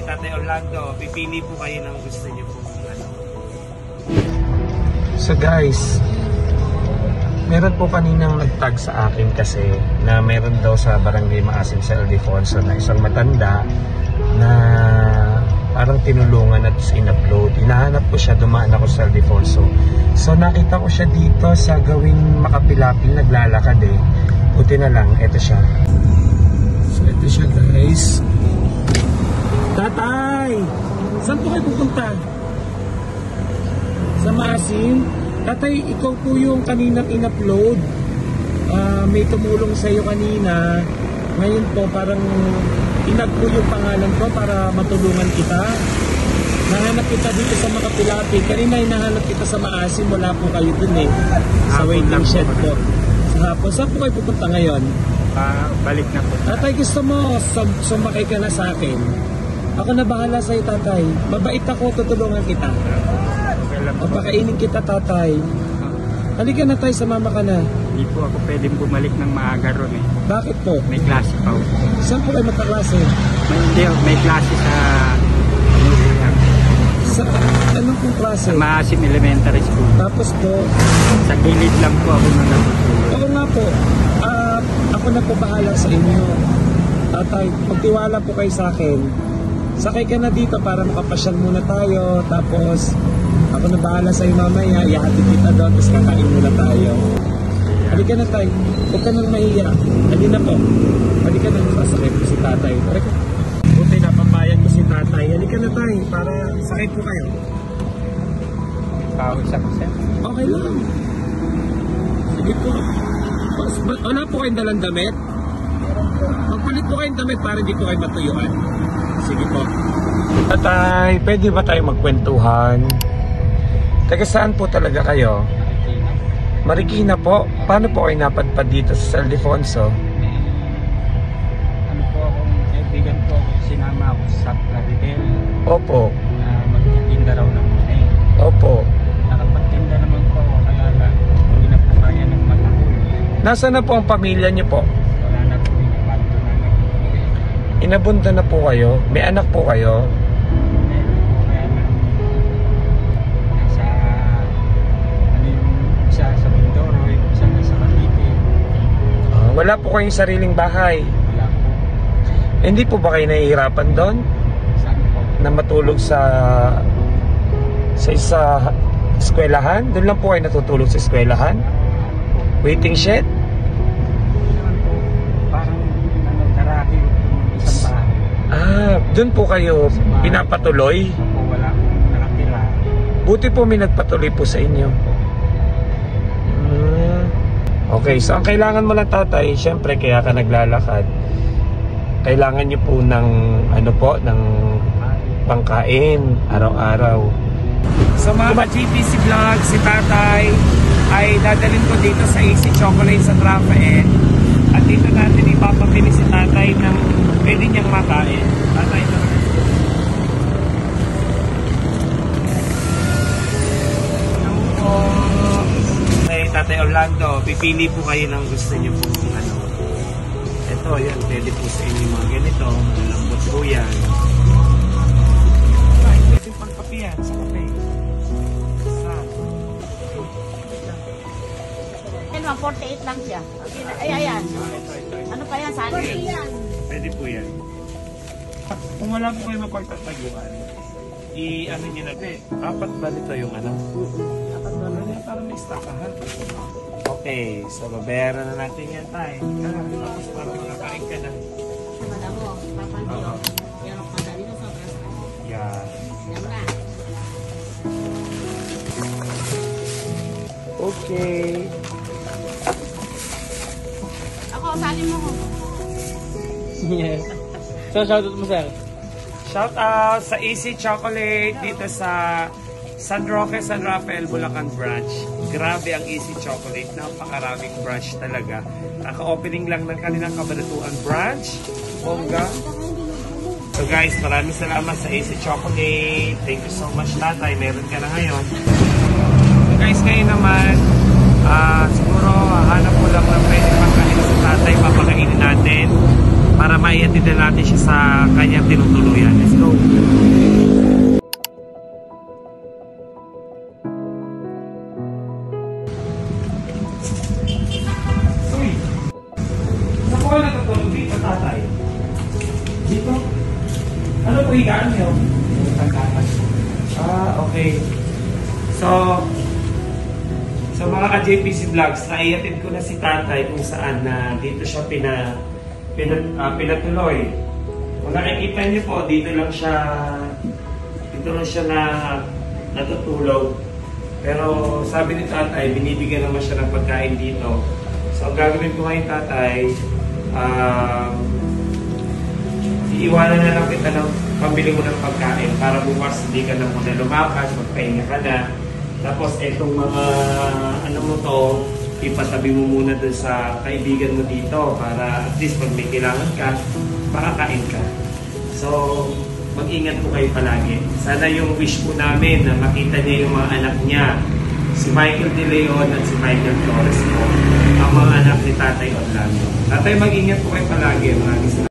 Tatay Orlando, pipili po kayo ng gusto niyo po. So guys, meron po kaninang nagtag sa akin kasi na meron daw sa Barangay Maasim sa Ildefonso na isang matanda na parang tinulungan at in-upload. Hinahanap ko siya, dumaan ako sa Ildefonso. So nakita ko siya dito sa gawing Makapilapil, naglalakad eh. Buti na lang, eto siya. So eto siya guys. Tatay! Saan po kayo pupunta? Sa Maasim? Tatay, ikaw po yung kaninang in-upload. May tumulong sa iyo kanina. Ngayon po parang inag po yung pangalan ko para matulungan kita. Nahanap kita dito sa Makapilapil. Kanina hinahanap kita sa Maasim. Wala po kayo dun eh. Sa waiting shed po. Sa hapon. Saan po kayo pupunta ngayon? Balik na po. Tatay, gusto mo sumakay ka na sa akin? Ako na bahala sa'yo, tatay. Mabait ako, tutulungan kita. Papakainin kita, tatay. Halika na tayo, sumama ka na. Hindi po ako pwedeng bumalik ng maaga ron eh. Bakit po? May klase pa po. Saan po kayo magkaklase? May klase sa... Sa anong pong klase? Sa Maasim Elementary School. Tapos po? Sa gilid lang po ako nung natutulog. Oo nga po. Ako na po bahala sa inyo. Tatay, magtiwala po kayo sa akin. Sakay ka na dito para makapasyal muna tayo. Tapos, ako na bahala sa'yo mamaya. Ihatid kita doon, tapos kakain muna tayo. Halika na tayo. Huwag ka nang mahiya. Halika po. Halika na, sasakay po si tatay. Halika. Buti na, pampayan ko si tatay. Halika na tayo, para sakay po kayo. Pawis ako, sir. Okay lang. Sige po. Wala po kayong dalang damit? Magpalit po kayong damit para hindi po kayo matuyuan. Sige po. Tatay, pwede ba tayo magkwentuhan? Taga saan po talaga kayo? Marikina po. Paano po kayo napadpad dito sa Ildefonso? Ano po akong kaibigan po ako. Sinama ako sa Claridel. Opo. Magtitinda raw ng money. Opo. Nakapagtinda naman po ako. Kaya lang, hindi na po kaya ng matahol. Nasaan na po ang pamilya niyo po? Wala na po yung abanto namin. Inabunda na po kayo? May anak po kayo? Wala po kayong sariling bahay? Wala po. Hindi po ba kayo nahihirapan doon? Saan po? Na matulog sa isa eskwelahan? Doon lang po kayo natutulog sa eskwelahan? Waiting shed? Hindi naman po. Parang karahi yung isang bahay. Doon po kayo pinapatuloy? Opo, wala akong nakatira. Buti po may nagpatuloy po sa inyo. Okay, so ang kailangan mo lang, tatay, syempre kaya ka naglalakad, kailangan nyo po ng ng pangkain araw-araw. So mga GTC Vlog, si tatay ay dadalhin ko dito sa Easy Chocolate sa Rafael. At dito natin ipapabili si tatay ng pwede niyang makain. Tatay na Tatay Orlando, pipili po kayo ng gusto niyo po kung ano. Ito, yan, pwede po sa inyo mga ganito, malambot po yan. Ay, pwede pang kape yan, sa kape. Ano, 48 lang siya. Ay, ayan. Ano pa yan, saan? Pwede po yan. Kung wala po kayo mapagtataguan, ano nyo na din, apat ba nito yung ano? Apat ba na yan? Para may stock ha? Okay, so babayaran na natin yan tayo. Tapos para makakain ka na. Sama mo, papansin. Yan ang madali na sobra sa kanya. Yan. Yan na. Okay. Ako, sali mo ko. Yes. So, shoutout mo, sir. Shout out sa Easy Chocolate dito sa San Roque, San Rafael, Bulacan branch. Grabe ang Easy Chocolate. Napakaraming branch talaga. Kaka-opening lang ng kanilang Cabanatuan branch. Bongga. So guys, maraming salamat sa Easy Chocolate. Thank you so much, tatay. Meron ka na ngayon. So guys, ngayon naman, siguro hanap ko lang ng pwede pagkain sa tatay. Papakainin natin para maiatid natin siya sa kanyang tinutuluyan. Let's go! Ano po higaan nyo? Okay. So, sa mga ka-JPC Vlogs, naiatid ko na si tatay kung saan na dito siya pinatuloy. Kung nakikita niyo po, dito lang siya natutulog. Pero sabi ni tatay, binibigyan naman siya ng pagkain dito. So, ang gagawin ko ngayon tatay, iiwanan na lang kita ng pambili mo ng pagkain para bukas hindi ka na muna lumakas, magpahinga ka na. Tapos itong mga ano mo to, ipatabi mo muna dun sa kaibigan mo dito para at least pag may kailangan ka, makakain ka. So, mag-ingat po kayo palagi. Sana yung wish po namin na makita niya yung mga anak niya, si Michael De Leon at si Michael Torres po, ang mga anak ni Tatay Orlando. Tatay, mag-ingat po kayo palagi. Maraming salamat.